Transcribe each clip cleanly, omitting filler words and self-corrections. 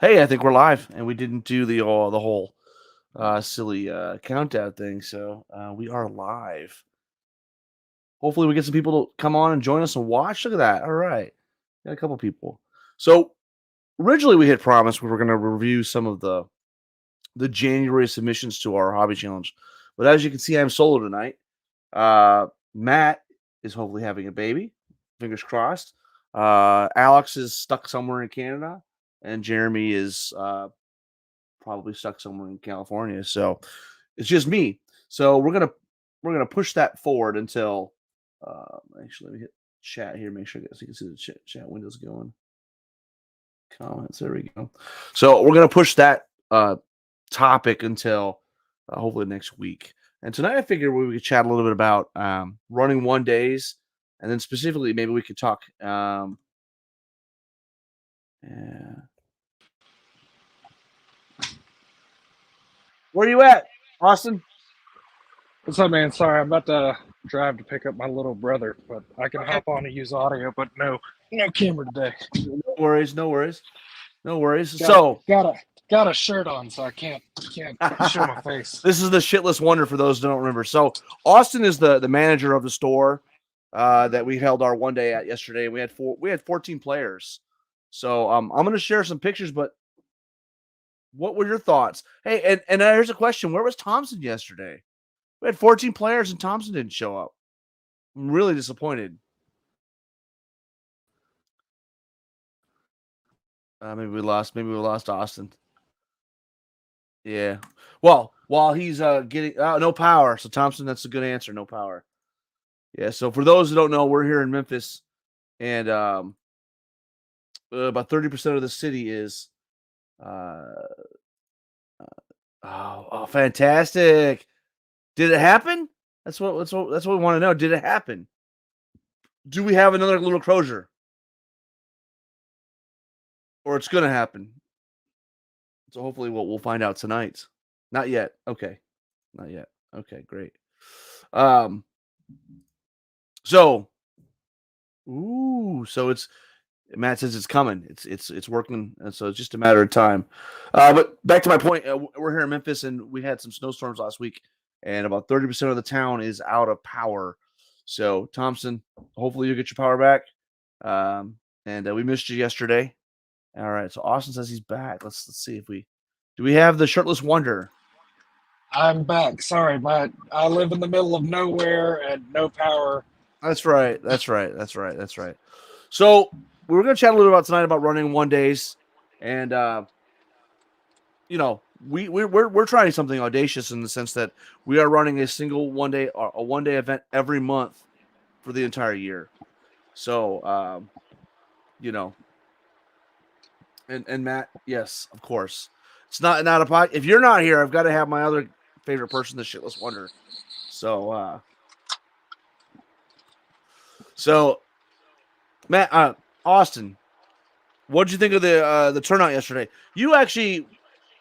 Hey, I think we're live, and we didn't do the whole silly countdown thing, so we are live. Hopefully, we get some people to come on and join us and watch. Look at that! All right, got a couple people. So originally, we had promised we were going to review some of the January submissions to our hobby challenge, but as you can see, I'm solo tonight. Matt is hopefully having a baby. Fingers crossed. Alex is stuck somewhere in Canada, and Jeremy is probably stuck somewhere in California. So it's just me. So we're gonna push that forward until actually let me hit chat here, make sure you can see the chat windows going. Comments, there we go. So we're gonna push that topic until hopefully next week. And tonight I figured we could chat a little bit about running one days, and then specifically maybe we could talk yeah. Where are you at, Austin? What's up, man? Sorry, I'm about to drive to pick up my little brother, but I can hop on and use audio, but no camera today. No worries, no worries, no worries. Got So got a got a shirt on, so I can't show my face. this is the shitless wonder for those who don't remember. So Austin is the manager of the store that we held our one day at yesterday. We had 14 players. So I'm gonna share some pictures, but what were your thoughts? Hey, and here's a question: where was Thompson yesterday? We had 14 players and Thompson didn't show up. I'm really disappointed. Maybe we lost Austin. Yeah. Well, while he's getting no power, so Thompson, that's a good answer. No power. Yeah. So for those who don't know, we're here in Memphis, and about 30% of the city is. Uh, fantastic! Did it happen? That's what we want to know. Did it happen? Do we have another little Crozier, or it's going to happen? So hopefully we'll find out tonight. Not yet. Okay. Not yet. Okay. Great. Um. So. Ooh. So it's Matt says it's coming. It's working, and so it's just a matter of time. But back to my point, we're here in Memphis, and we had some snowstorms last week, and about 30% of the town is out of power. So Thompson, hopefully you get your power back. And we missed you yesterday. All right, so Austin says he's back. Let's see if we have the shirtless wonder. I'm back. Sorry, I live in the middle of nowhere and no power. That's right. That's right. That's right. That's right. So we were going to chat a little about tonight about running one days, and we're trying something audacious in the sense that we are running a single a 1 day event every month for the entire year. So you know, and Matt, yes, of course, it's not a pod. If you're not here, I've got to have my other favorite person, the shitless wonder. So so Matt, Austin, what did you think of the turnout yesterday? You actually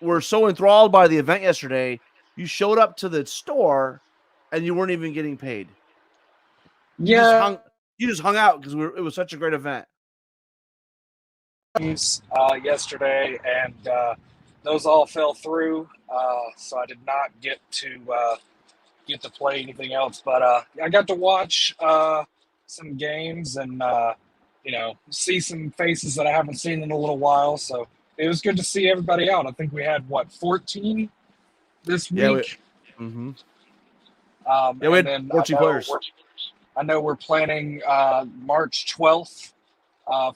were so enthralled by the event yesterday, you showed up to the store and you weren't even getting paid. You just Yeah, hung you just hung out because it was such a great event. yesterday, and those all fell through. So I did not get to play anything else. But I got to watch some games and see some faces that I haven't seen in a little while. So it was good to see everybody out. I think we had 14 this Yeah, week, mm-hmm. We and had then 14 players. I know we're planning March 12th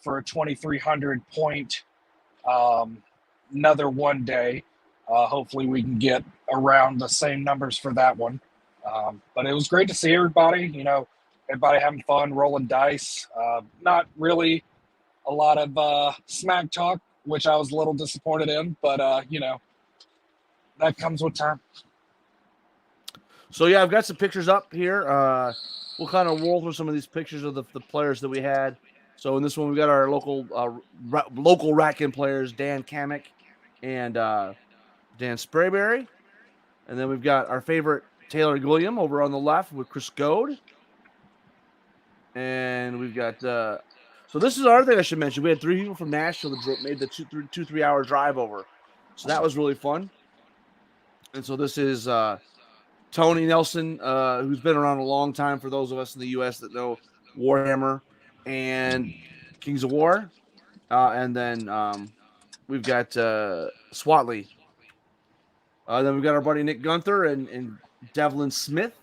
for a 2,300 point another one day. Hopefully, we can get around the same numbers for that one. But it was great to see everybody. Everybody having fun, rolling dice. Not really a lot of smack talk, which I was a little disappointed in. But that comes with time. So yeah, I've got some pictures up here. We'll kind of roll through some of these pictures of the players that we had. So in this one, we got our local Ratkin players, Dan Kamek and Dan Sprayberry. And then we've got our favorite Taylor Gilliam over on the left with Chris Goad. And we've got So this is another thing I should mention. We had 3 people from Nashville that made the 3 hour drive over. So that was really fun. And so this is Tony Nelson, who's been around a long time for those of us in the U.S. that know Warhammer and Kings of War. And then we've got Swatley. Then we've got our buddy Nick Gunther and Devlin Smith.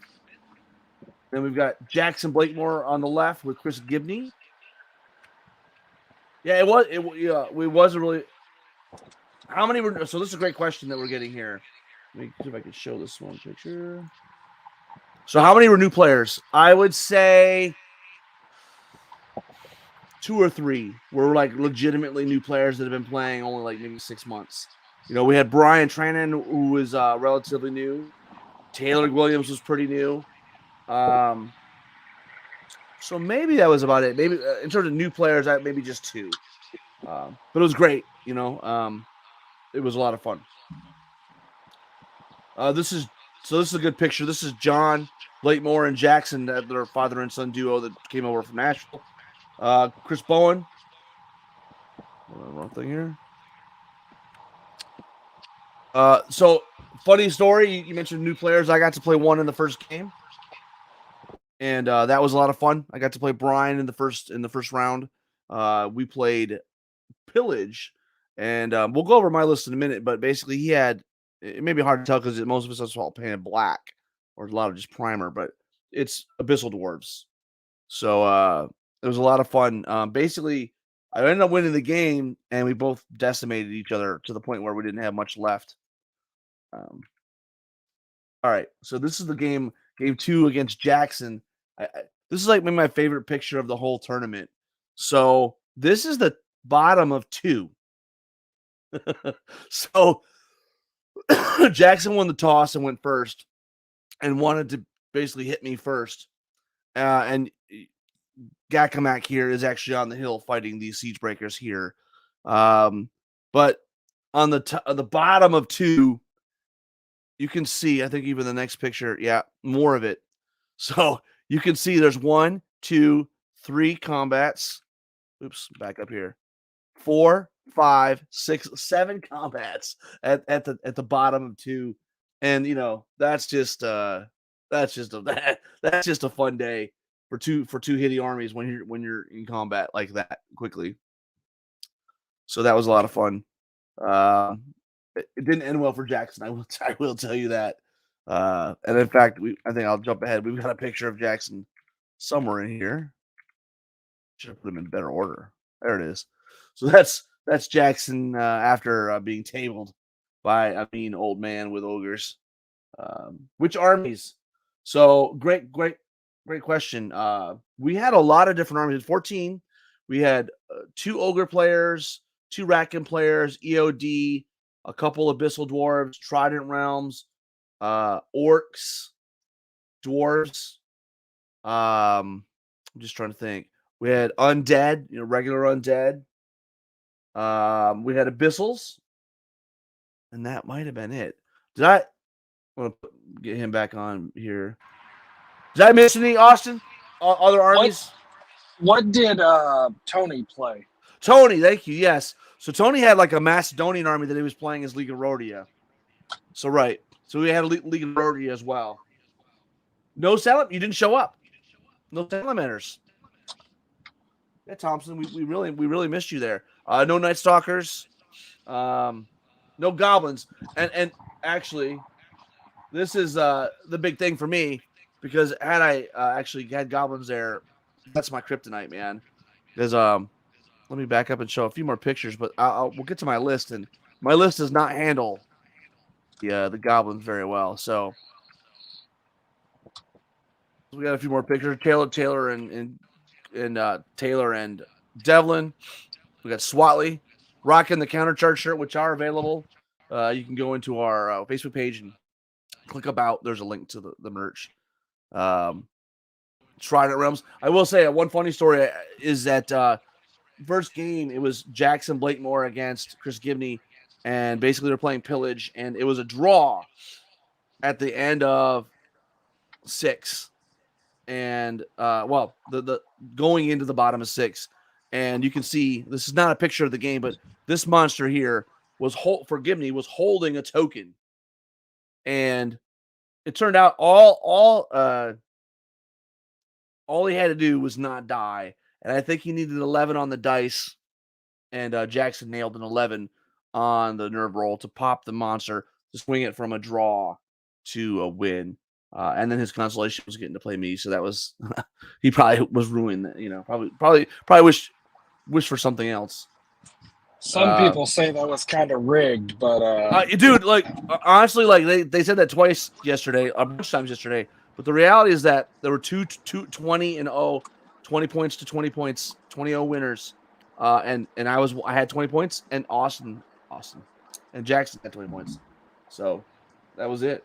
Then we've got Jackson Blakemore on the left with Chris Gibney. Yeah, it was a really. How many were? So this is a great question that we're getting here. Let me see if I can show this one picture. So how many were new players? I would say 2 or 3 were like legitimately new players that have been playing only like maybe 6 months. You know, we had Brian Tranan, who was relatively new. Taylor Williams was pretty new. So maybe that was about it. Maybe in terms of new players, maybe just 2. But it was great. You know, it was a lot of fun. This is a good picture. This is John Blakemore and Jackson, their father and son duo that came over from Nashville. Chris Bowen. Wrong thing here. So funny story. You mentioned new players. I got to play one in the first game, and that was a lot of fun. I got to play Brian in the first round. We played Pillage, and we'll go over my list in a minute. But basically, he had. It may be hard to tell because most of us are all painted black, or a lot of just primer. But it's Abyssal Dwarves, so it was a lot of fun. Basically, I ended up winning the game, and we both decimated each other to the point where we didn't have much left. All right, so this is the game 2 against Jackson. This is like my favorite picture of the whole tournament. So this is the bottom of 2. So Jackson won the toss and went first, and wanted to basically hit me first. And Gakamak here is actually on the hill fighting these siege breakers here. But on the bottom of 2, you can see, I think even the next picture, yeah, more of it. So you can see there's 1, 2, 3 combats. Oops, back up here. 4, 5, 6, 7 combats at the bottom of 2. And you know, that's just a fun day for two hitty armies when you're in combat like that quickly. So that was a lot of fun. It didn't end well for Jackson. I will tell you that. And in fact, I think I'll jump ahead. We've got a picture of Jackson somewhere in here. Should have put him in better order. There it is. So that's Jackson after being tabled by a mean old man with ogres. Which armies? So great question. We had a lot of different armies. 14. We had 2 ogre players, 2 Racken players, EOD, a couple Abyssal Dwarves, Trident Realms, Orcs, Dwarves. I'm just trying to think. We had Undead, regular Undead. We had Abyssals, and that might have been it. I want to get him back on here. Did I miss any, Austin? Other armies? What did Tony play? Tony, thank you. Yes. So Tony had like a Macedonian army that he was playing as League of Rhodia. So right. So we had a League of Rhodia as well. No Salam? You didn't show up. No Salamanders. Yeah, Thompson, we really missed you there. No Night Stalkers. No Goblins. And actually, this is the big thing for me, because had I actually had Goblins there, that's my kryptonite, man. Because let me back up and show a few more pictures, but we'll get to my list, and my list does not handle the Goblins very well. So we got a few more pictures. Taylor and Taylor and Devlin. We got Swatley rocking the Countercharge shirt, which are available. You can go into our Facebook page and click about. There's a link to the merch. Trident Realms. I will say one funny story is that first game, it was Jackson Blakemore against Chris Gibney, and basically they're playing Pillage, and it was a draw at the end of 6. And the going into the bottom of 6, and you can see this is not a picture of the game, but this monster here was holding a token, and it turned out all he had to do was not die, and I think he needed 11 on the dice, and Jackson nailed an 11 on the nerve roll to pop the monster, to swing it from a draw to a win. And then his consolation was getting to play me, so that was he probably was ruined. Probably wish for something else. Some people say that was kind of rigged, but dude, like honestly, like they said that twice yesterday, a bunch of times yesterday. But the reality is that there were 20 and 0, 20 points to 20 points, 20-0 winners. And I had 20 points, and Austin and Jackson had 20 points. So that was it.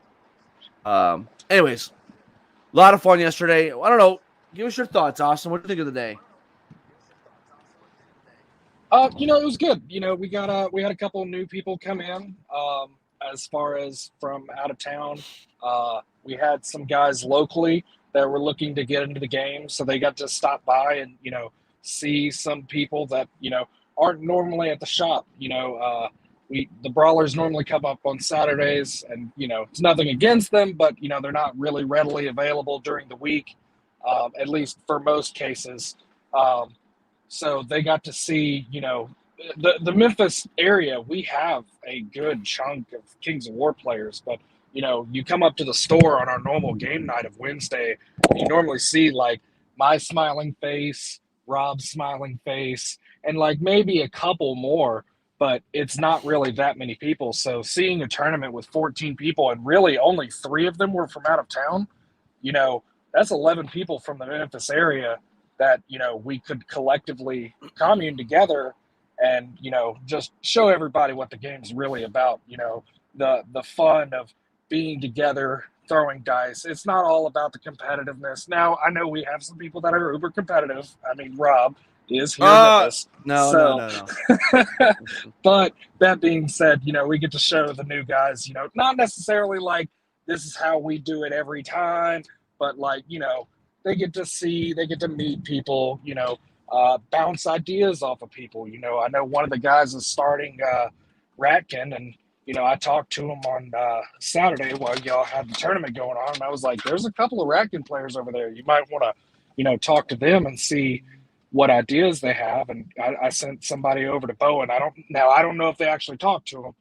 Anyways, a lot of fun yesterday. I don't know. Give us your thoughts, Austin. What do you think of the day? it was good. We had a couple of new people come in. As far as from out of town, we had some guys locally that were looking to get into the game, so they got to stop by and see some people that aren't normally at the shop. The brawlers normally come up on Saturdays, and it's nothing against them, but they're not really readily available during the week, at least for most cases. So they got to see, the Memphis area. We have a good chunk of Kings of War players, but you come up to the store on our normal game night of Wednesday, you normally see like my smiling face, Rob's smiling face, and like maybe a couple more, but it's not really that many people. So seeing a tournament with 14 people and really only 3 of them were from out of town, that's 11 people from the Memphis area that we could collectively commune together and just show everybody what the game's really about. The fun of being together, throwing dice. It's not all about the competitiveness. Now I know we have some people that are uber competitive. I mean, Rob is here with us. No. But that being said, we get to show the new guys, not necessarily like this is how we do it every time, but like, they get to meet people, bounce ideas off of people. I know one of the guys is starting Ratkin, and I talked to him on Saturday while y'all had the tournament going on, and I was like, there's a couple of Ratkin players over there. You might want to, talk to them and see what ideas they have. And I sent somebody over to Bowen. I don't know if they actually talked to him,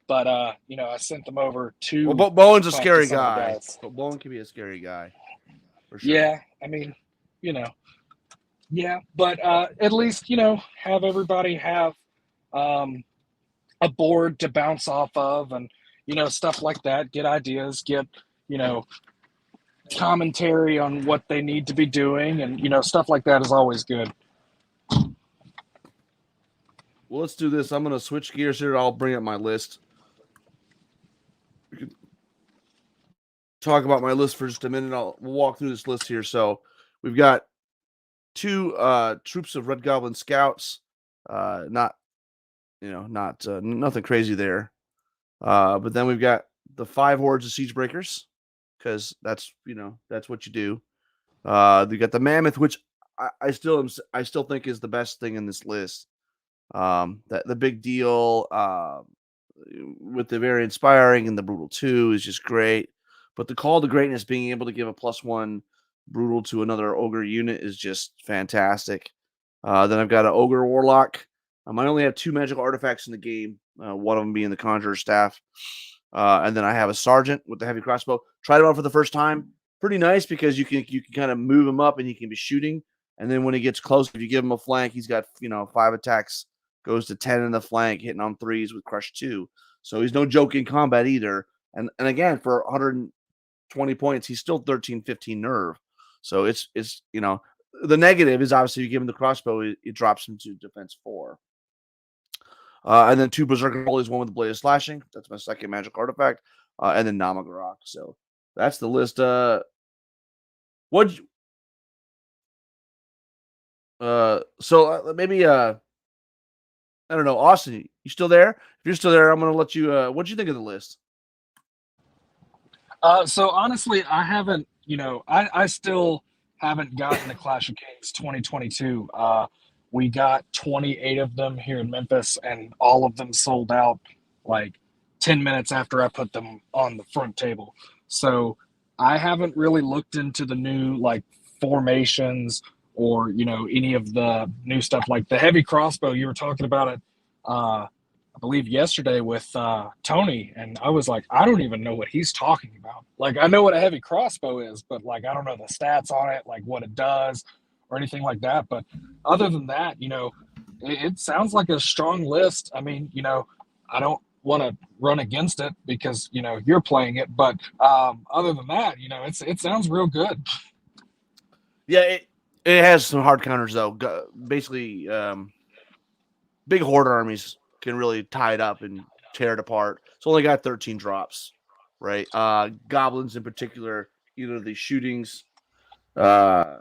but I sent them over to. Well, Bowen's a scary guy. But Bowen can be a scary guy. For sure. Yeah, I mean, yeah, but at least have everybody have a board to bounce off of, and stuff like that. Get ideas, get commentary on what they need to be doing, and stuff like that is always good. Well, let's do this. I'm going to switch gears here. I'll bring up my list. We can talk about my list for just a minute. We'll walk through this list here. So we've got 2 troops of Red Goblin Scouts. Not nothing crazy there. But then we've got the 5 hordes of Siege Breakers, because that's what you do. We got the Mammoth, which I still think is the best thing in this list. That the big deal with the very inspiring and the brutal 2 is just great. But the call to greatness, being able to give a +1 brutal to another ogre unit, is just fantastic. Then I've got an ogre warlock. I only have 2 magical artifacts in the game, one of them being the conjurer's staff. And then I have a sergeant with the heavy crossbow. Tried it out for the first time. Pretty nice, because you can kind of move him up and he can be shooting. And then when he gets close, if you give him a flank, he's got 5 attacks, goes to 10 in the flank, hitting on 3s with crush 2. So he's no joke in combat either. And again, for 120 points, he's still 13-15 nerve. So it's the negative is obviously you give him the crossbow, it drops him to defense 4. And then 2 Berserker Bullies, one with the Blade of Slashing. That's my second magic artifact. And then Namagarok. So that's the list. Maybe I don't know, Austin, you still there? If you're still there, I'm gonna let you. What'd you think of the list? So honestly, I haven't. I still haven't gotten the Clash of Kings 2022. We got 28 of them here in Memphis, and all of them sold out like 10 minutes after I put them on the front table. So I haven't really looked into the new like formations or any of the new stuff like the heavy crossbow. You were talking about it, I believe yesterday with Tony, and I was like, I don't even know what he's talking about. Like I know what a heavy crossbow is, but like I don't know the stats on it, like what it does or anything like that. But other than that, it sounds like a strong list. I mean, I don't want to run against it because you're playing it, but other than that, it sounds real good. Yeah, it has some hard counters though. Basically, big horde armies can really tie it up and tear it apart. It's only got 13 drops, right? Goblins in particular, either the shootings, either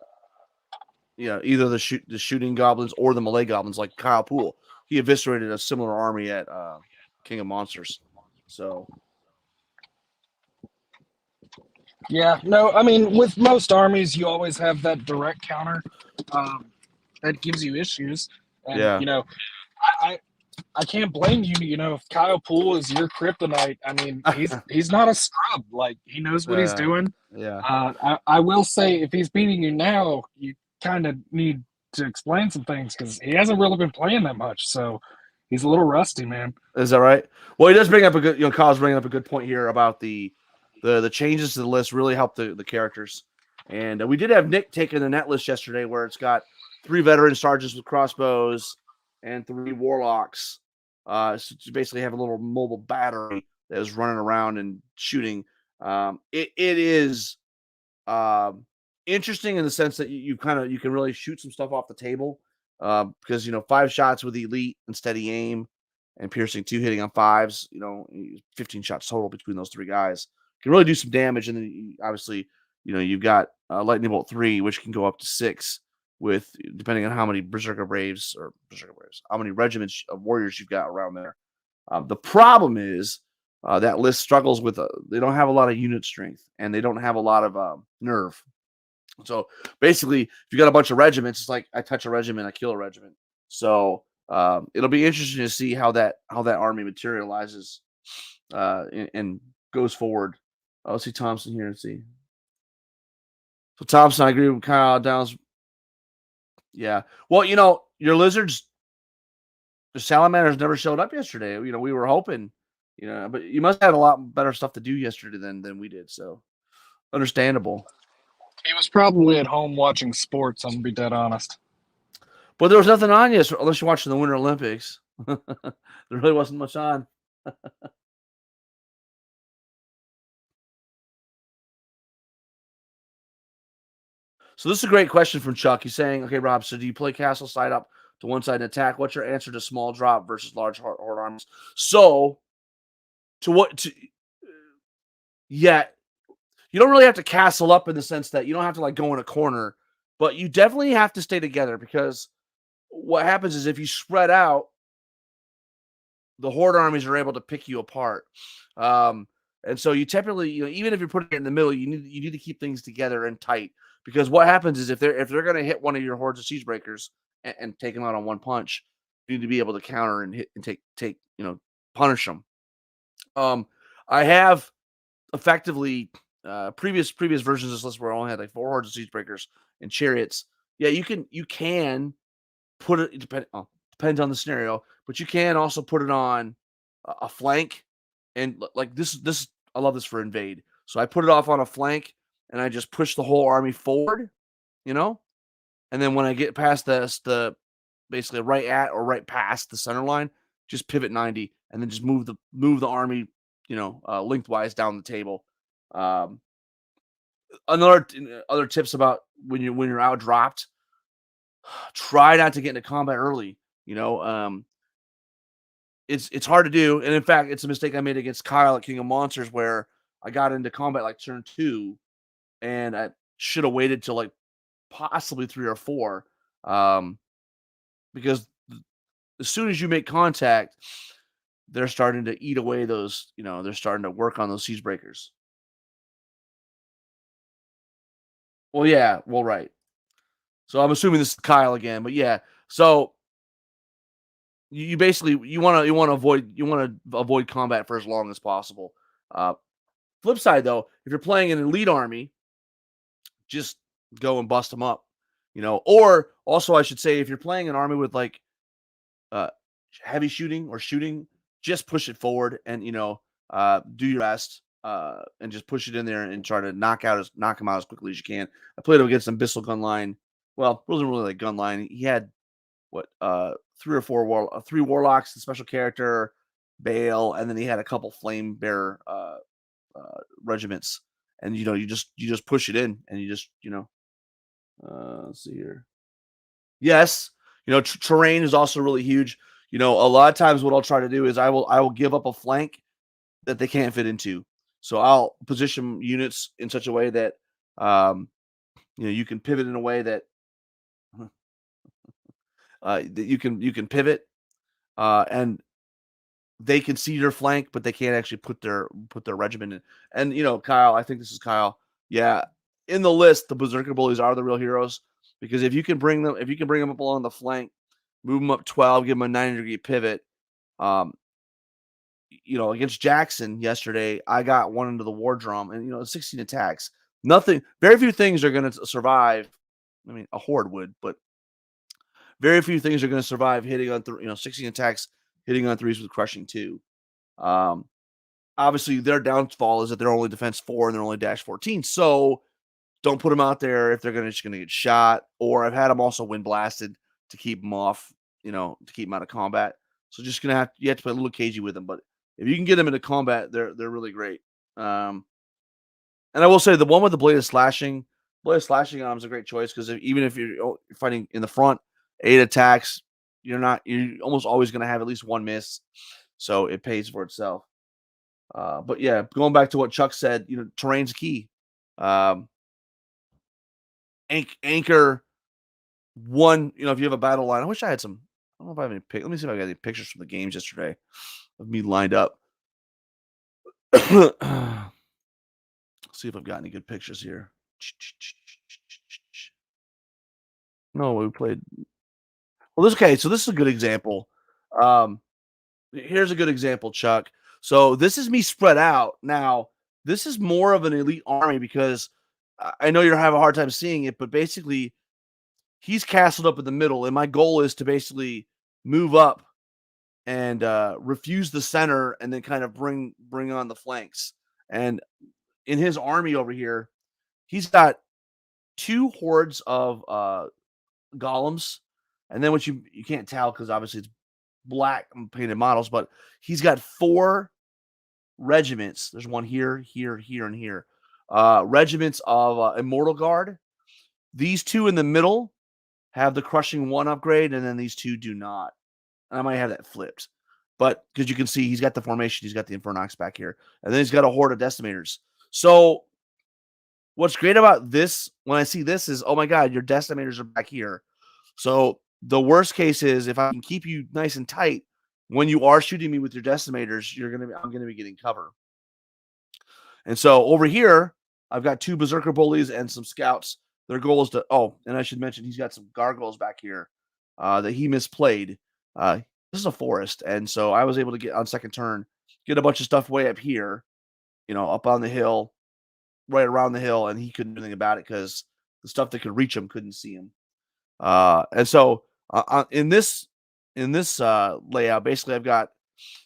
the shooting goblins or the melee goblins, like Kyle Poole. He eviscerated a similar army at King of Monsters. So yeah, no, I mean, with most armies, you always have that direct counter that gives you issues. And, yeah, I, I can't blame you. If Kyle Poole is your kryptonite, I mean, he's not a scrub. Like he knows what he's doing. yeah. I will say, if he's beating you now, you kind of need to explain some things because he hasn't really been playing that much. So he's a little rusty, man. Is that right? Well, he does bring up a good. Kyle's bringing up a good point here about the changes to the list really help the characters. And we did have Nick taking the net list yesterday, where it's got 3 veteran sergeants with crossbows and 3 warlocks. So to basically have a little mobile battery that is running around and shooting. It is interesting in the sense that you can really shoot some stuff off the table because 5 shots with elite and steady aim and piercing 2 hitting on 5s. 15 shots total between those 3 guys can really do some damage. And then obviously, you've got lightning bolt 3, which can go up to 6 with depending on how many how many regiments of warriors you've got around there. The problem is that list struggles with they don't have a lot of unit strength and they don't have a lot of nerve. So basically, if you got a bunch of regiments, it's like I touch a regiment, I kill a regiment. So it'll be interesting to see how that army materializes and goes forward. I'll see Thompson here and see. So Thompson, I agree with Kyle Downs. Yeah. Well, your lizards, the salamanders never showed up yesterday. We were hoping, but you must have had a lot better stuff to do yesterday than we did. So understandable. He was probably at home watching sports. I'm gonna be dead honest. But there was nothing on yesterday, unless you're watching the Winter Olympics. There really wasn't much on. So this is a great question from Chuck. He's saying, okay, Rob, so do you play castle side up to one side and attack? What's your answer to small drop versus large horde arms? So yeah, you don't really have to castle up in the sense that you don't have to like go in a corner, but you definitely have to stay together because what happens is if you spread out, the horde armies are able to pick you apart. And so you typically, even if you're putting it in the middle, you need to keep things together and tight. Because what happens is if they're going to hit one of your hordes of siege breakers and take them out on one punch, you need to be able to counter and hit and take punish them. I have effectively previous versions of this list where I only had like 4 hordes of siege breakers and chariots. Yeah, you can put it depends on the scenario, but you can also put it on a flank and like this I love this for invade. So I put it off on a flank and I just push the whole army forward, and then when I get past the basically right at or right past the center line, just pivot 90 and then just move the army, lengthwise down the table. Other tips about when you're out dropped, try not to get into combat early. It's hard to do, and in fact, it's a mistake I made against Kyle at King of Monsters where I got into combat like turn 2, and I should have waited till like possibly 3 or 4, because as soon as you make contact, they're starting to eat away those. They're starting to work on those siege breakers. Well, yeah, well, right. So I'm assuming this is Kyle again, but yeah. So you basically you want to avoid combat for as long as possible. Flip side though, if you're playing an elite army, just go and bust them up, Or also, I should say, if you're playing an army with like uh, heavy shooting or shooting, just push it forward and do your best and just push it in there and try to knock him out as quickly as you can. I played him against some Bissell gun line. Well, it wasn't really like gun line. He had what three warlocks, the special character, Bale, and then he had a couple flame bearer regiments. And you just push it in and you just let's see here. Yes, terrain is also really huge. A lot of times what I'll try to do is I will give up a flank that they can't fit into. So I'll position units in such a way that um, you can pivot in a way that that you can pivot and they can see your flank, but they can't actually put their regiment in. And Kyle, I think this is Kyle. Yeah, in the list, the Berserker Bullies are the real heroes because if you can bring them up along the flank, move them up 12, give them a 90-degree pivot. Um, against Jackson yesterday, I got one into the war drum, and 16 attacks. Nothing, very few things are going to survive. I mean, a horde would, but very few things are going to survive hitting on 16 attacks, hitting on threes with crushing 2. Um, Obviously, their downfall is that they're only defense 4 and they're only dash 14. So don't put them out there if they're just going to get shot. Or I've had them also wind blasted to keep them off, to keep them out of combat. So just you have to play a little cagey with them. But if you can get them into combat, they're really great. And I will say the one with the blade of slashing on them is a great choice because even if you're fighting in the front, 8 attacks, you're almost always going to have at least one miss. So it pays for itself. But yeah, going back to what Chuck said, terrain's key. Anchor one, if you have a battle line. I wish I had some. I don't know if I have any let me see if I got any pictures from the games yesterday of me lined up. See if I've got any good pictures here. No, we played. Well, so this is a good example. Here's a good example, Chuck. So this is me spread out. Now, this is more of an elite army because I know you're having a hard time seeing it, but basically he's castled up in the middle, and my goal is to basically move up and refuse the center and then kind of bring on the flanks. And in his army over here, he's got 2 hordes of golems, and then what you can't tell because obviously it's black painted models, but he's got 4 regiments. There's one here, here, here, and here. Regiments of Immortal Guard. These 2 in the middle have the Crushing 1 upgrade, and then these 2 do not. And I might have that flipped. But because you can see he's got the formation, he's got the Infernox back here, and then he's got a horde of Decimators. So what's great about this when I see this is, oh my God, your Decimators are back here. So the worst case is if I can keep you nice and tight, when you are shooting me with your Decimators, I'm gonna be getting cover. And so over here, I've got 2 Berserker Bullies and some Scouts. Their goal is to and I should mention he's got some Gargoyles back here that he misplayed. This is a forest, and so I was able to get on second turn, get a bunch of stuff way up here, up on the hill, right around the hill, and he couldn't do anything about it because the stuff that could reach him couldn't see him. And so in this layout, basically I've got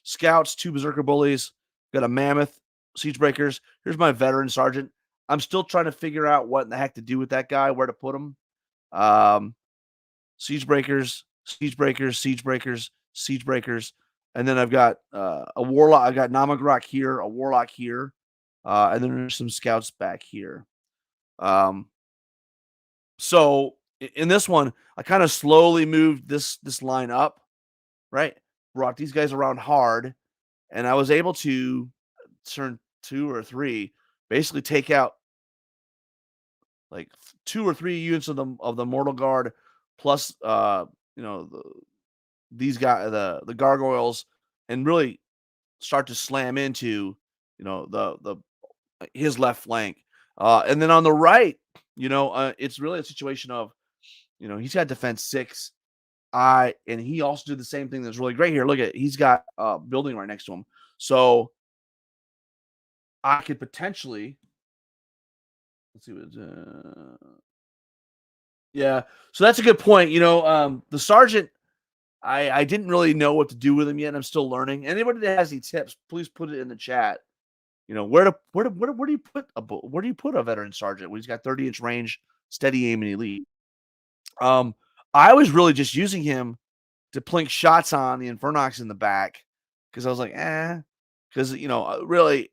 Scouts, 2 Berserker Bullies, got a Mammoth, Siege Breakers. Here's my Veteran Sergeant. I'm still trying to figure out what in the heck to do with that guy, where to put him. Siege Breakers, Siege Breakers, Siege Breakers, Siege Breakers. And then I've got a Warlock. I got Namagrok here, a Warlock here. And then there's some Scouts back here. So in this one, I kind of slowly moved this line up, right? Brought these guys around hard, and I was able to turn 2 or 3, basically take out like 2 or 3 units of the Mortal Guard, plus these guys, the Gargoyles, and really start to slam into the his left flank. And then on the right, it's really a situation of, he's got defense 6. And he also did the same thing that's really great here. Look at he's got a building right next to him. So I could potentially let's see what yeah. So that's a good point. The sergeant, I didn't really know what to do with him yet. And I'm still learning. Anybody that has any tips, please put it in the chat. Where do you put a veteran sergeant when he's got 30-inch range, steady aim, and elite? I was really just using him to plink shots on the Infernox in the back because I was like, because really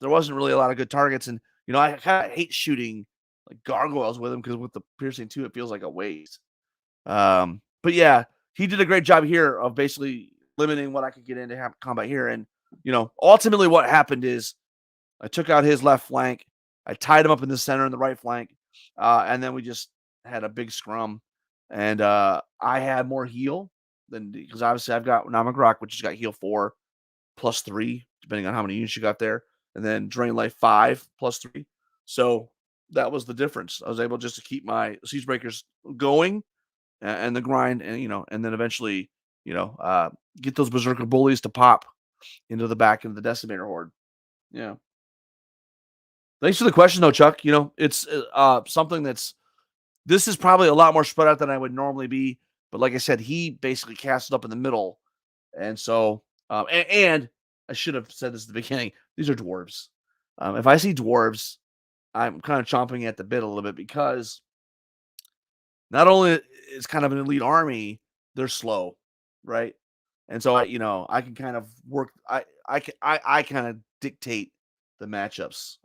there wasn't really a lot of good targets, and I kind of hate shooting like gargoyles with him because with the piercing 2, it feels like a waste. But yeah, he did a great job here of basically limiting what I could get into combat here, and ultimately what happened is I took out his left flank, I tied him up in the center and the right flank, and then we just had a big scrum, and I had more heal than because obviously I've got Namagrok, which has got heal 4 plus 3, depending on how many units you got there, and then Drain Life 5 plus 3. So that was the difference. I was able just to keep my Siege Breakers going and the grind, and then eventually, get those Berserker Bullies to pop into the back of the Decimator Horde. Yeah. Thanks for the question, though, Chuck. It's something this is probably a lot more spread out than I would normally be. But like I said, he basically cast it up in the middle. And so, and I should have said this at the beginning, these are dwarves. If I see dwarves, I'm kind of chomping at the bit a little bit because not only is kind of an elite army, they're slow, right? And so I can kind of work. I kind of dictate the matchups.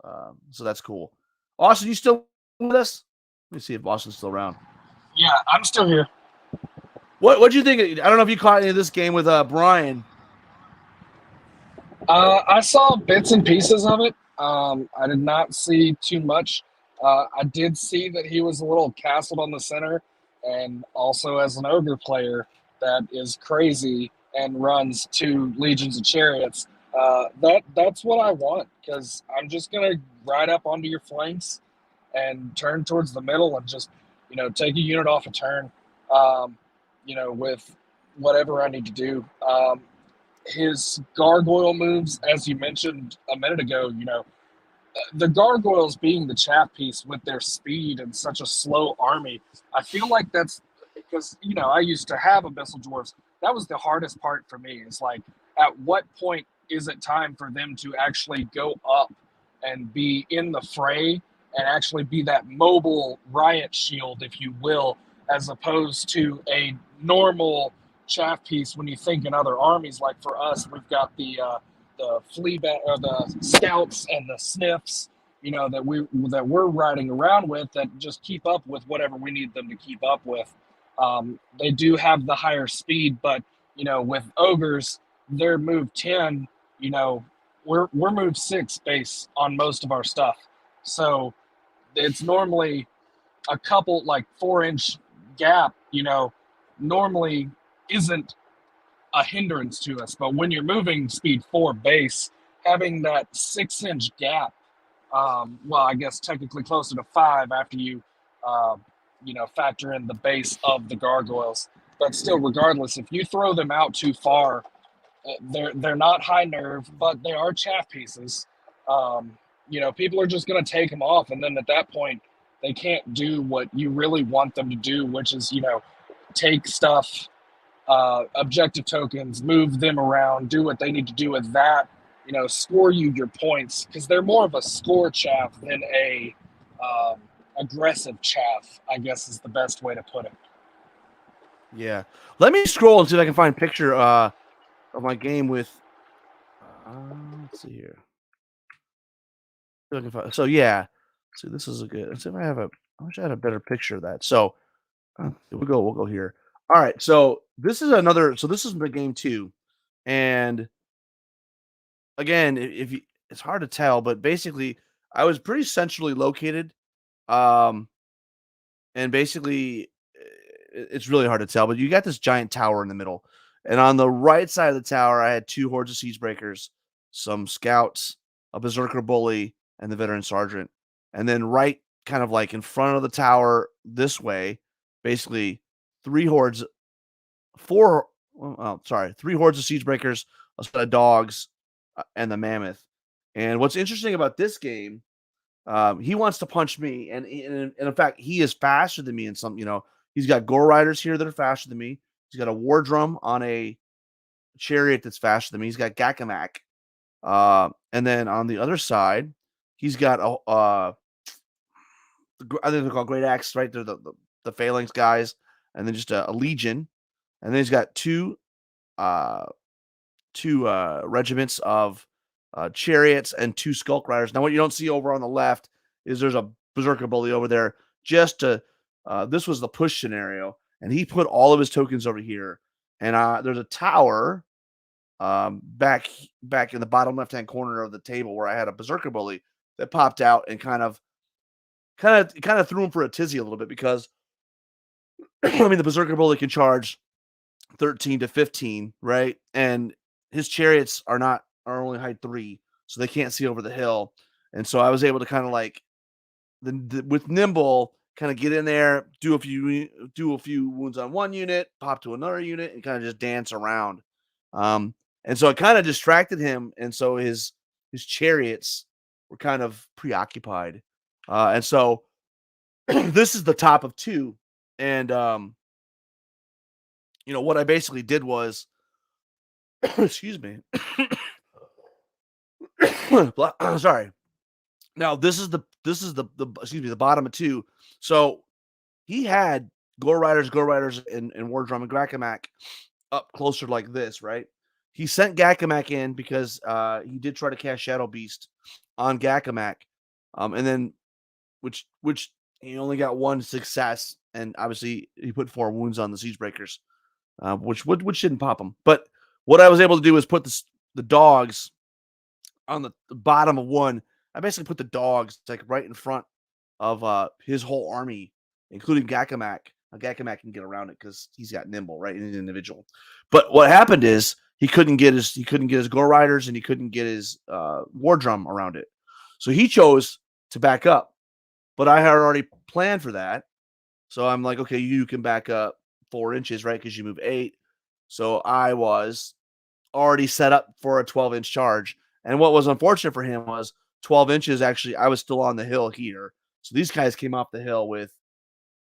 So that's cool. Austin, you still with us? Let me see if Austin's still around. Yeah, I'm still here. What do you think? I don't know if you caught any of this game with Brian. I saw bits and pieces of it. I did not see too much. I did see that he was a little castled on the center, and also as an ogre player that is crazy and runs 2 legions of chariots. That's what I want because I'm just gonna ride up onto your flanks and turn towards the middle and just take a unit off a turn. With whatever I need to do. His gargoyle moves, as you mentioned a minute ago, the gargoyles being the chaff piece with their speed and such a slow army, I feel like that's because, I used to have abyssal dwarves. That was the hardest part for me. Is like, at what point is it time for them to actually go up and be in the fray and actually be that mobile riot shield, if you will, as opposed to a normal chaff piece when you think in other armies. Like for us, we've got the flea or the scouts and the sniffs, that we're riding around with that just keep up with whatever we need them to keep up with. They do have the higher speed, but with ogres, their move 10, we're move 6 base on most of our stuff, so it's normally a couple like 4-inch gap. Normally isn't a hindrance to us. But when you're moving speed 4 base, having that 6-inch gap, well, I guess technically closer to 5 after you, factor in the base of the gargoyles. But still, regardless, if you throw them out too far, they're not high nerve, but they are chaff pieces. People are just going to take them off, and then at that point, they can't do what you really want them to do, which is take stuff, objective tokens, move them around, do what they need to do with that, score you your points, because they're more of a score chaff than a aggressive chaff, I guess is the best way to put it. Yeah. Let me scroll and see if I can find a picture of my game with let's see here. So yeah. See, this is a good. Let's see if I wish I had a better picture of that. So we'll go here. All right. So this is the game 2. And again, if you, it's hard to tell, but basically I was pretty centrally located. And basically it's really hard to tell, but you got this giant tower in the middle. And on the right side of the tower, I had 2 hordes of siege breakers, some scouts, a berserker bully, and the veteran sergeant. And then right kind of like in front of the tower this way, basically 3 hordes three hordes of siege breakers, a set of dogs, and the mammoth. And what's interesting about this game, he wants to punch me, and in fact, he is faster than me in some. He's got gore riders here that are faster than me. He's got a war drum on a chariot that's faster than me. He's got Gakamak, and then on the other side, he's got I think they're called Great Axe, right? They're the Phalanx guys, and then just a legion, and then he's got two regiments of chariots and two skulk riders. Now, what you don't see over on the left is there's a berserker bully over there. This was the push scenario, and he put all of his tokens over here. And there's a tower back in the bottom left hand corner of the table where I had a berserker bully that popped out and kind of threw him for a tizzy a little bit because I mean the berserker bully can charge 13 to 15, right? And his chariots are only height 3, so they can't see over the hill. And so I was able to kind of like with nimble kind of get in there, do a few wounds on one unit, pop to another unit, and kind of just dance around. And so it kind of distracted him, and so his chariots were kind of preoccupied. And so this is the top of 2, and what I basically did was, excuse me, sorry. Now this is the the bottom of 2. So he had gore riders, and war drum and Gakamak up closer like this, right? He sent Gakamak in because he did try to cast Shadow Beast on Gakamak, and then which he only got 1 success, and obviously he put 4 wounds on the siege breakers, which didn't pop him. But what I was able to do is put the dogs on the bottom of 1. I basically put the dogs like right in front of his whole army, including Gakamak. Gakamak can get around it because he's got nimble, right? He's an individual. But what happened is he couldn't get his gore riders, and he couldn't get his war drum around it. So he chose to back up. But I had already planned for that. So I'm like, okay, you can back up 4 inches, right? Because you move 8. So I was already set up for a 12-inch charge. And what was unfortunate for him was 12 inches. Actually, I was still on the hill here. So these guys came off the hill with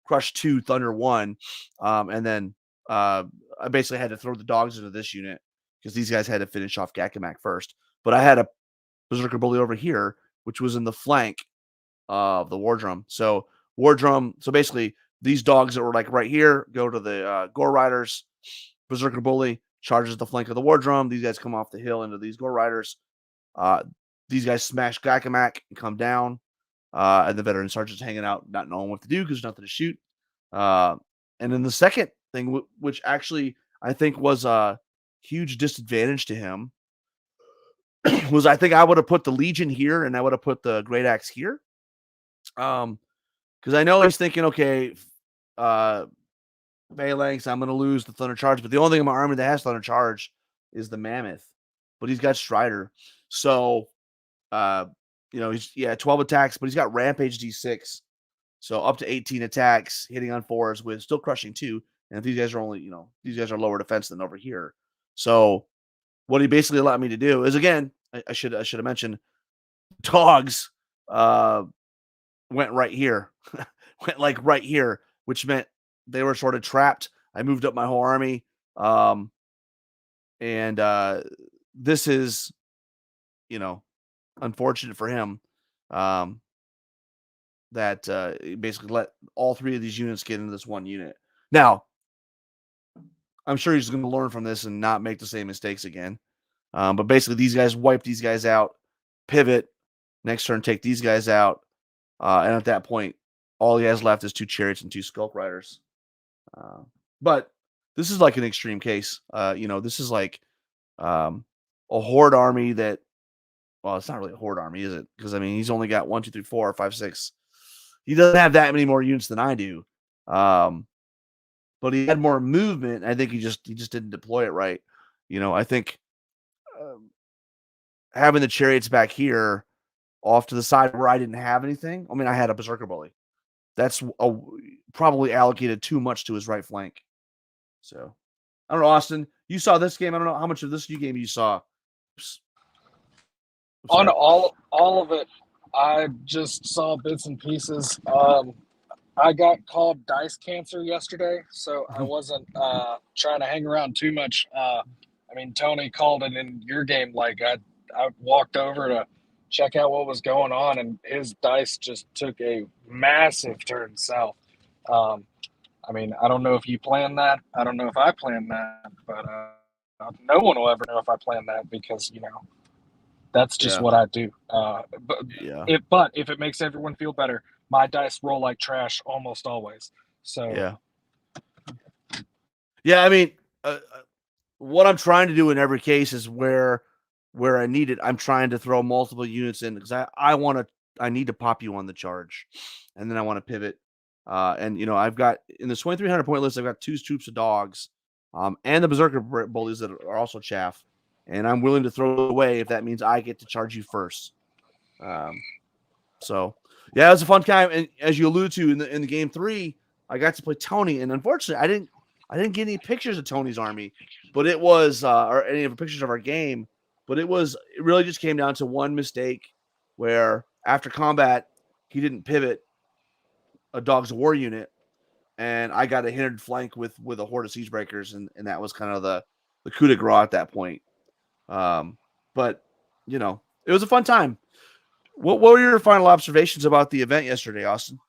Crush 2, Thunder 1. And then I basically had to throw the dogs into this unit because these guys had to finish off Gakamak first. But I had a Berserker Bully over here, which was in the flank of the War Drum. So basically these dogs that were like right here go to the Gore Riders. Berserker Bully charges the flank of the War Drum. These guys come off the hill into these Gore Riders. These guys smash Gakamak and come down. And the veteran sergeant's hanging out, not knowing what to do because there's nothing to shoot. And then the second thing, which actually I think was a huge disadvantage to him, was I think I would have put the Legion here and I would have put the Great Axe here. Because I know he's thinking, okay, Phalanx, I'm going to lose the Thunder Charge, but the only thing in my army that has Thunder Charge is the Mammoth, but he's got Strider. So, he's 12 attacks, but he's got Rampage D6. So up to 18 attacks, hitting on 4s with still crushing 2. And if these guys are only, these guys are lower defense than over here. So what he basically allowed me to do is, again, I should have mentioned, dogs went right here, went like right here, which meant they were sort of trapped. I moved up my whole army. And this is, unfortunate for him. That basically let all 3 of these units get into this one unit. Now, I'm sure he's going to learn from this and not make the same mistakes again. But basically, these guys wipe these guys out, pivot, next turn take these guys out, and at that point, all he has left is 2 chariots and 2 skulk riders. But this is like an extreme case. This is like a horde army that, well, it's not really a horde army, is it? Because I mean, he's only got 1, 2, 3, 4, 5, 6. He doesn't have that many more units than I do. But he had more movement. I think he just didn't deploy it right. I think having the chariots back here off to the side where I didn't have anything. I mean, I had a Berserker Bully. That's probably allocated too much to his right flank. So I don't know, Austin. You saw this game. I don't know how much of this game you saw. Oops. On Sorry. all of it, I just saw bits and pieces. I got called dice cancer yesterday, so I wasn't trying to hang around too much. I mean, Tony called it in your game. Like I walked over to check out what was going on, and his dice just took a massive turn south. Um, I mean, I don't know if you planned that. I don't know if I planned that, but no one will ever know if I planned that because that's just Yeah. what I do. But Yeah. if it makes everyone feel better, my dice roll like trash almost always. So Yeah. Yeah. I mean, what I'm trying to do in every case is where I need it, I'm trying to throw multiple units in because I need to pop you on the charge, and then I want to pivot. And I've got in the 2,300 point list, I've got 2 troops of dogs, and the berserker bullies that are also chaff, and I'm willing to throw away if that means I get to charge you first. So yeah, it was a fun time, and as you alluded to in the game 3, I got to play Tony, and unfortunately, I didn't get any pictures of Tony's army, but it was or any of the pictures of our game, but it really just came down to one mistake where after combat he didn't pivot a Dogs of War unit, and I got a hindered flank with a horde of siege breakers, and that was kind of the coup de grace at that point. But it was a fun time. What were your final observations about the event yesterday, Austin?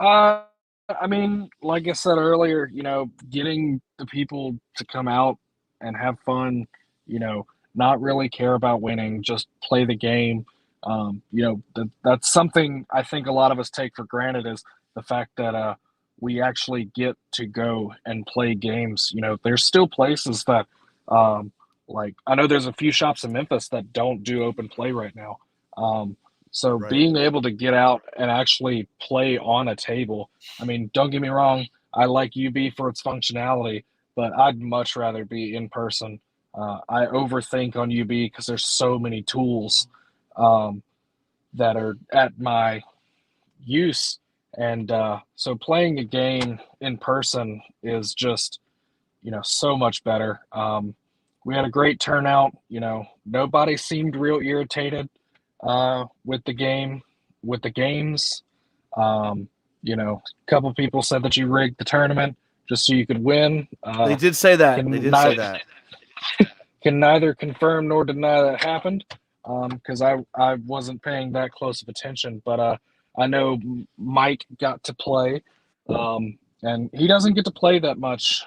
I mean, like I said earlier, getting the people to come out and have fun, not really care about winning, just play the game. That's something I think a lot of us take for granted is the fact that we actually get to go and play games. There's still places that, like, I know there's a few shops in Memphis that don't do open play right now. So Right. being able to get out and actually play on a table, I mean, don't get me wrong, I like UB for its functionality, but I'd much rather be in person. I overthink on UB because there's so many tools um, that are at my use. And so playing a game in person is just, so much better. We had a great turnout. Nobody seemed real irritated with the game, with the games. A couple people said that you rigged the tournament just so you could win. They did say that. They Can did say ni- that. can neither confirm nor deny that happened because I wasn't paying that close of attention. But I know Mike got to play, and he doesn't get to play that much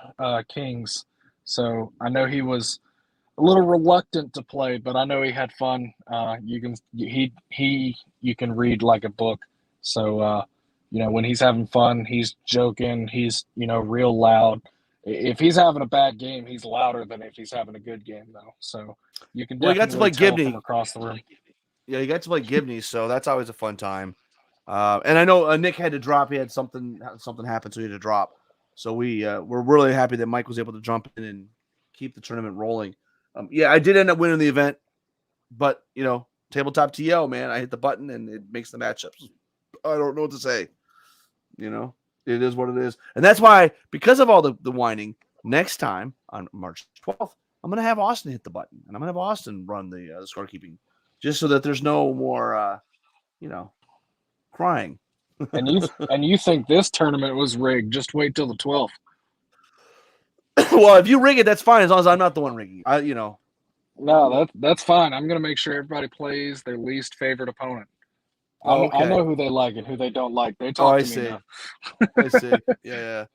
Kings. So I know he was a little reluctant to play, but I know he had fun. You can read like a book. So when he's having fun, he's joking, he's real loud. If he's having a bad game, he's louder than if he's having a good game, though. So you can Well, you got to definitely play tell from Gibney. across the room. Yeah, you got to play Gibney, so that's always a fun time. And I know Nick had to drop. He had something happen, so he had to drop. So we're really happy that Mike was able to jump in and keep the tournament rolling. Yeah, I did end up winning the event, but tabletop TO, man, I hit the button and it makes the matchups. I don't know what to say. It is what it is, and that's why, because of all the whining, next time on March 12th, I'm gonna have Austin hit the button, and I'm gonna have Austin run the scorekeeping, just so that there's no more, crying. And you think this tournament was rigged? Just wait till the 12th. Well, if you rig it, that's fine, as long as I'm not the one rigging. No, that's fine. I'm gonna make sure everybody plays their least favorite opponent. I Okay. know who they like and who they don't like. They Oh, talk I to me see. now. I see. Yeah.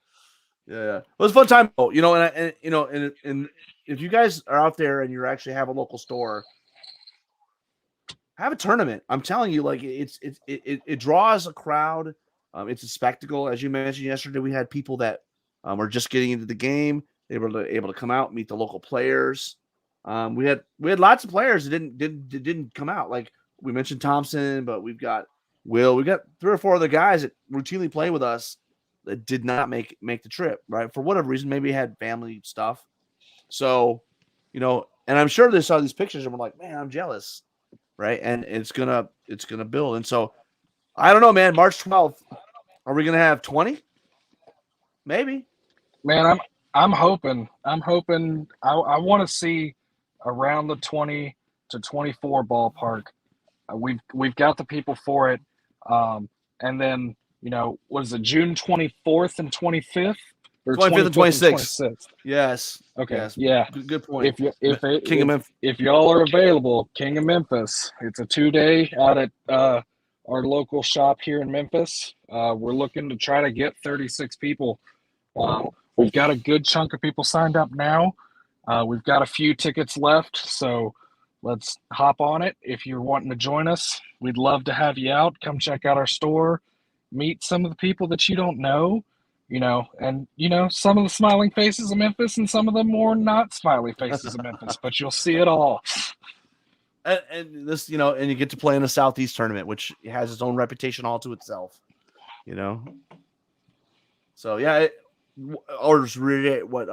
Well, it was a fun time. And if you guys are out there and you actually have a local store, have a tournament. I'm telling you, like it draws a crowd. It's a spectacle. As you mentioned yesterday, we had people that were just getting into the game. They were able to come out, meet the local players. We had lots of players that didn't come out. Like we mentioned Thompson, but we've got Will. We got 3 or 4 other guys that routinely play with us that did not make the trip, right? For whatever reason, maybe had family stuff. So, and I'm sure they saw these pictures and were like, man, I'm jealous. Right. And it's gonna build. And so I don't know, man, March 12th, are we gonna have 20? Maybe. Man, I'm hoping. I want to see around the 20 to 24 ballpark. We've got the people for it. And then, what is it, June 24th and 25th, or 25th and 25th and 26th. 26th? Yes. Okay, Yes. yeah. Good point. King of Memphis. If y'all are available, King of Memphis. It's a 2-day out at our local shop here in Memphis. We're looking to try to get 36 people. We've got a good chunk of people signed up now. We've got a few tickets left, so let's hop on it. If you're wanting to join us, we'd love to have you out. Come check out our store, meet some of the people that you don't know, and some of the smiling faces of Memphis and some of the more not smiley faces of Memphis, but you'll see it all. And this, and you get to play in a Southeast tournament, which has its own reputation all to itself, So yeah, I'll just reiterate what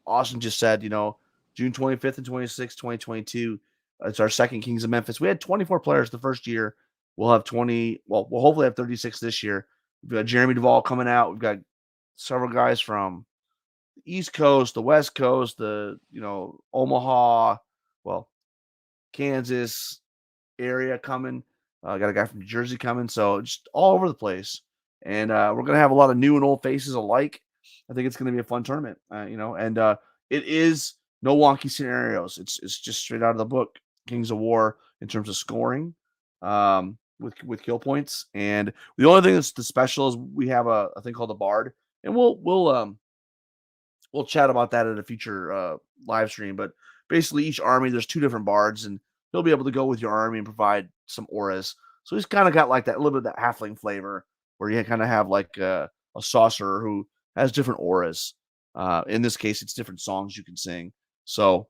Austin just said. June 25th and 26th, 2022. It's our second Kings of Memphis. We had 24 players the first year. We'll have 20. Well, we'll hopefully have 36 this year. We've got Jeremy Duvall coming out. We've got several guys from the East Coast, the West Coast, the Omaha, well, Kansas area coming. Got a guy from New Jersey coming. So just all over the place. And we're going to have a lot of new and old faces alike. I think it's going to be a fun tournament, and it is no wonky scenarios. It's just straight out of the book, Kings of War, in terms of scoring, with kill points. And the only thing that's the special is we have a thing called the Bard, and we'll chat about that at a future live stream. But basically, each army there's 2 different bards, and he'll be able to go with your army and provide some auras. So he's kind of got like that a little bit of that halfling flavor, where you kind of have like a sorcerer who has different auras. In this case, it's different songs you can sing. So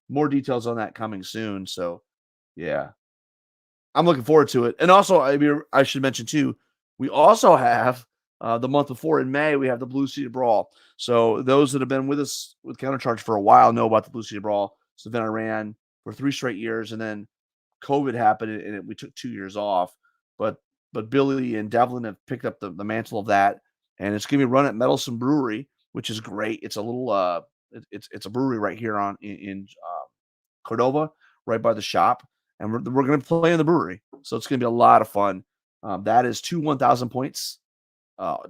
more details on that coming soon. So yeah, I'm looking forward to it. And also, I should mention too, we also have the month before in May, we have the Blue Sea Brawl. So those that have been with us with Countercharge for a while know about the Blue Sea Brawl. It's an event I ran for 3 straight years, and then COVID happened, and we took 2 years off. But Billy and Devlin have picked up the mantle of that, and it's going to be run at Meddlesome Brewery, which is great. It's a little it's a brewery right here in Cordova, right by the shop, and we're going to play in the brewery, so it's going to be a lot of fun. That is 2 1,000 points,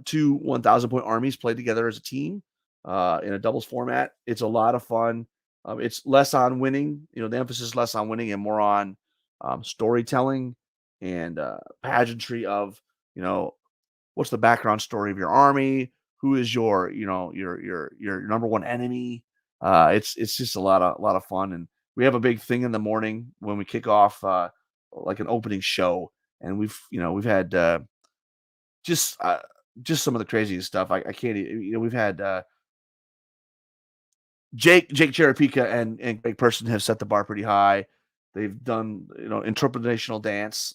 2 1,000 point armies played together as a team in a doubles format. It's a lot of fun. It's less on winning, the emphasis is less on winning and more on storytelling and pageantry of what's the background story of your army, who is your your number one enemy. It's just a lot of fun, and we have a big thing in the morning when we kick off like an opening show, and we've had just some of the craziest stuff. I can't we've had Jake Cherapika and Greg Person have set the bar pretty high. They've done, interpretational dance.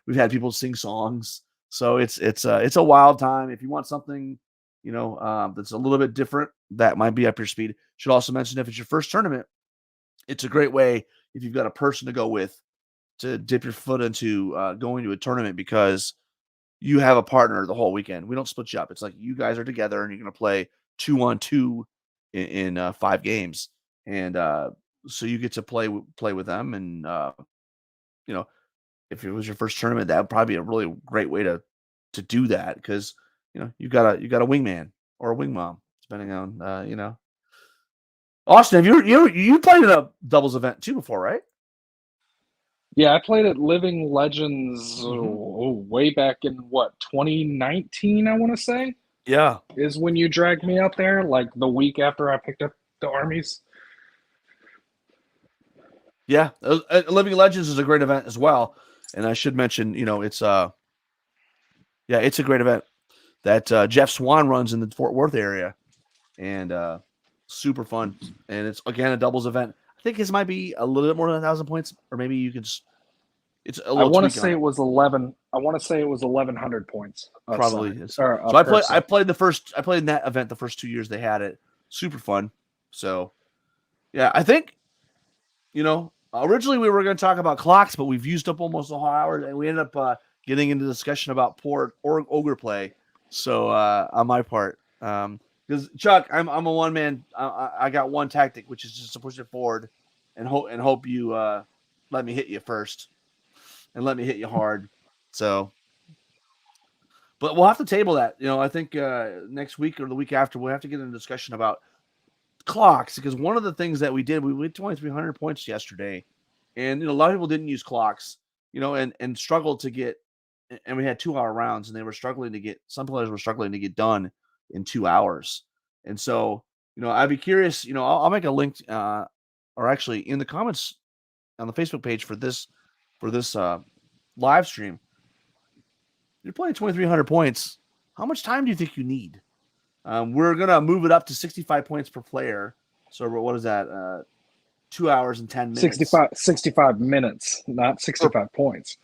We've had people sing songs, so it's a wild time. If you want something, that's a little bit different, that might be up your speed. Should also mention, if it's your first tournament, it's a great way if you've got a person to go with to dip your foot into going to a tournament, because you have a partner the whole weekend. We don't split you up. It's like you guys are together and you're going to play 2-on-2 in 5 games, and so you get to play with them, and if it was your first tournament, that would probably be a really great way to do that, because you got a wingman or a wing mom, depending on Austin, have you played in a doubles event too before, right? Yeah, I played at Living Legends Mm-hmm. way back in 2019, I want to say, Yeah. is when you dragged me out there, like the week after I picked up the armies. Yeah, Living Legends is a great event as well, and I should mention, it's it's a great event that Jeff Swan runs in the Fort Worth area, and super fun. And it's again a doubles event. I think his might be a little bit more than 1,000 points, or maybe you can just it's a I little want to tweak say on it it. was 11. I want to say it was 1,100 points Probably assigned is. or So a I person. played in that event the first 2 years they had it. Super fun. So yeah, I think originally we were going to talk about clocks, but we've used up almost a whole hour, and we ended up getting into discussion about poor or ogre play. So on my part, Because Chuck, I'm a one man. I got one tactic, which is just to push it forward, and hope you let me hit you first, and let me hit you hard. So, but we'll have to table that. I think next week or the week after we'll have to get in a discussion about clocks, because one of the things that we did, we went 2,300 points yesterday, and a lot of people didn't use clocks, and struggled to get, and we had 2 hour rounds, and they were struggling to get, some players were struggling to get done in 2 hours. And so, I'd be curious, I'll make a link, or actually in the comments on the Facebook page for this live stream. You're playing 2,300 points. How much time do you think you need? We're going to move it up to 65 points per player. So what is that? 2 hours and 10 minutes. 65 minutes, not 65 points.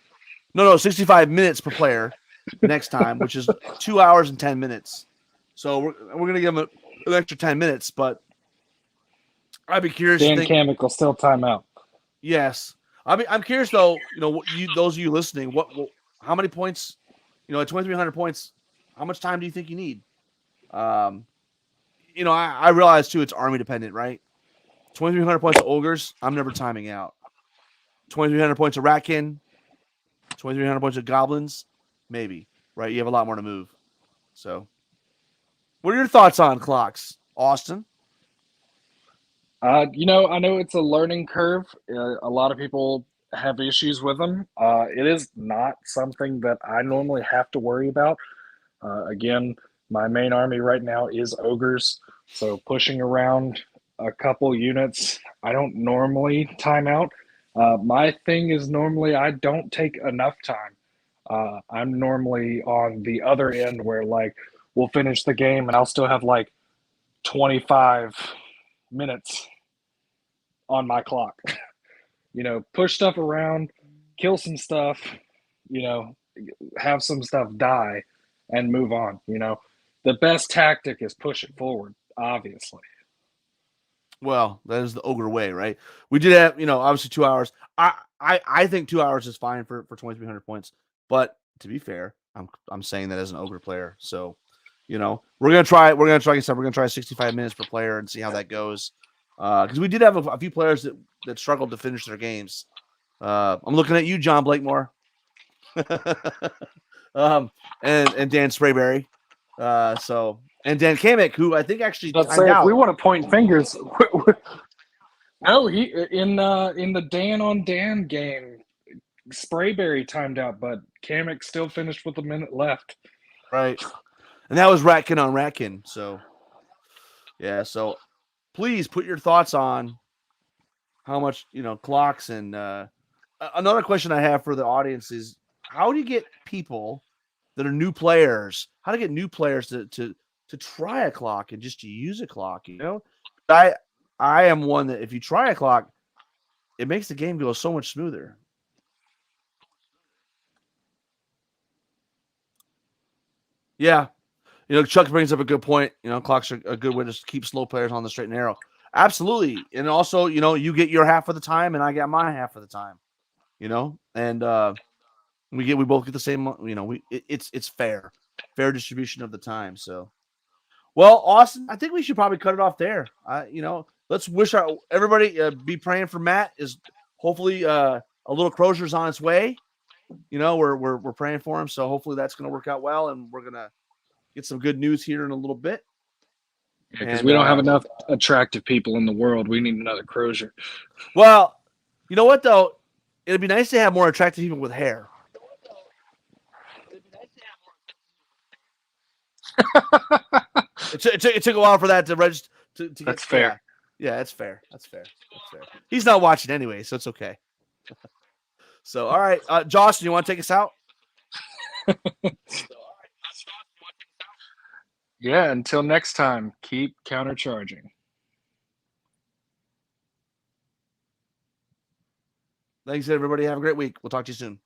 No, 65 minutes per player next time, which is 2 hours and 10 minutes. So we're going to give them an extra 10 minutes, but I'd be curious. Dan Kamek will still time out. Yes. I'm curious though, those of you listening, how many points, at 2,300 points, how much time do you think you need? I realize too, it's army dependent, right? 2,300 points of ogres, I'm never timing out. 2,300 points of ratkin, 2,300 points of goblins, maybe, right? You have a lot more to move. So, what are your thoughts on clocks, Austin? I know it's a learning curve. A lot of people have issues with them. It is not something that I normally have to worry about. Again, my main army right now is ogres, so pushing around a couple units, I don't normally time out. My thing is normally I don't take enough time. I'm normally on the other end where we'll finish the game and I'll still have 25 minutes on my clock. Push stuff around, kill some stuff, have some stuff die and move on. The best tactic is push it forward, obviously. Well, that is the ogre way, right? We did have, obviously 2 hours. I think 2 hours is fine for 2,300 points. But to be fair, I'm saying that as an ogre player. So, we're gonna try. We're gonna try 65 minutes per player and see how that goes. Because we did have a few players that struggled to finish their games. I'm looking at you, John Blakemore, and Dan Sprayberry. And Dan Kamek, who I think actually timed out. If we want to point fingers, no, he in the Dan on Dan game, Sprayberry timed out, but Kamek still finished with a minute left. Right, and that was Ratkin on Ratkin. So, yeah. So, please put your thoughts on how much clocks. And another question I have for the audience is, how do you get people that are new players? How to get new players to try a clock and just to use a clock? I am one that if you try a clock, it makes the game go so much smoother. Yeah. Chuck brings up a good point. Clocks are a good way to keep slow players on the straight and narrow. Absolutely. And also, you get your half of the time and I get my half of the time, and we both get the same, it's fair distribution of the time. So, well, Austin, I think we should probably cut it off there. Let's wish everybody be praying for Matt. Is hopefully a little Crozier's on its way. We're praying for him, so hopefully that's going to work out well, and we're going to get some good news here in a little bit. Yeah, because we don't have enough attractive people in the world. We need another Crozier. Well, you know what though? It'd be nice to have more attractive people with hair. It took a while for that to register. To That's fair. Yeah, that's fair. That's fair. He's not watching anyway, so it's okay. So, all right, Josh, do you want to take us out? Yeah, until next time, keep countercharging. Thanks, everybody. Have a great week. We'll talk to you soon.